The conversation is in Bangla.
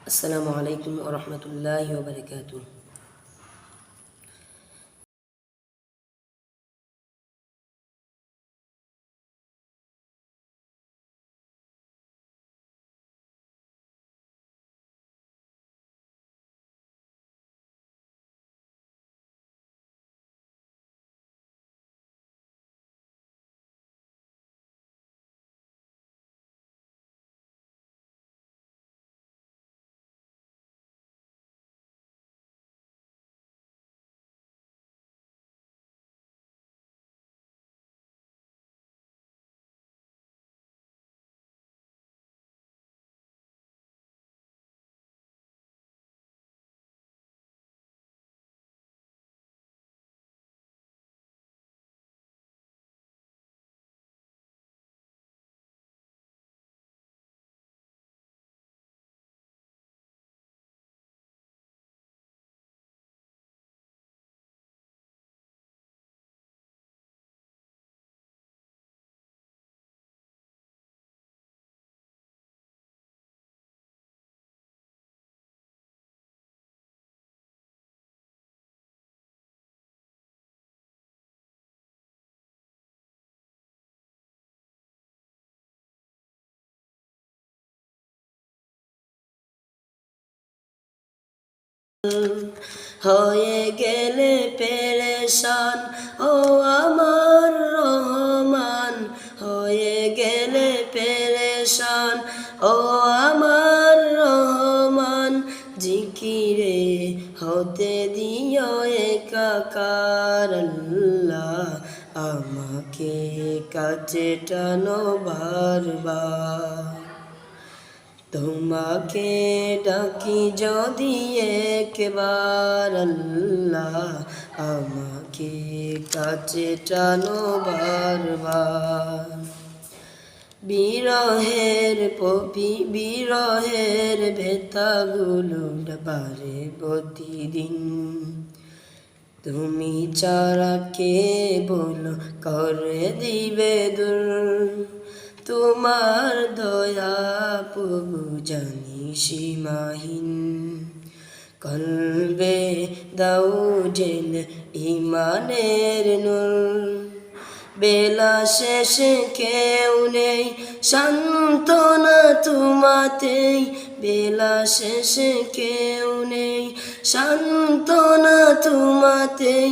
আসসালামু আলাইকুম ওয়া রাহমাতুল্লাহি ওয়া বারাকাতুহু। হয়ে গেলে পেরেশান ও আমার রহমান, হয়ে গেলে পেরেশান ও আমার রহমান, জিকিরে হতে দিও একাকার আল্লাহ, আমাকে কাছে টানো বারবার। তোমাকে ডাকি যদি একবার আল্লাহ, আমাকে কাছে টানো বারবার। বিরহের ব্যথাগুলো বাড়ে প্রতিদিন, তুমি ছাড়া কে বলো করে দিবে দূর। তোমার দয়া প্রভু জানি সীমাহীন, কলবে দাও জেলে ইমানের নূর। বেলা শেষে কেউ নেই সান্ত্বনা তোমাতেই, বেলা শেষে কেউ নেই সান্ত্বনা তোমাতেই।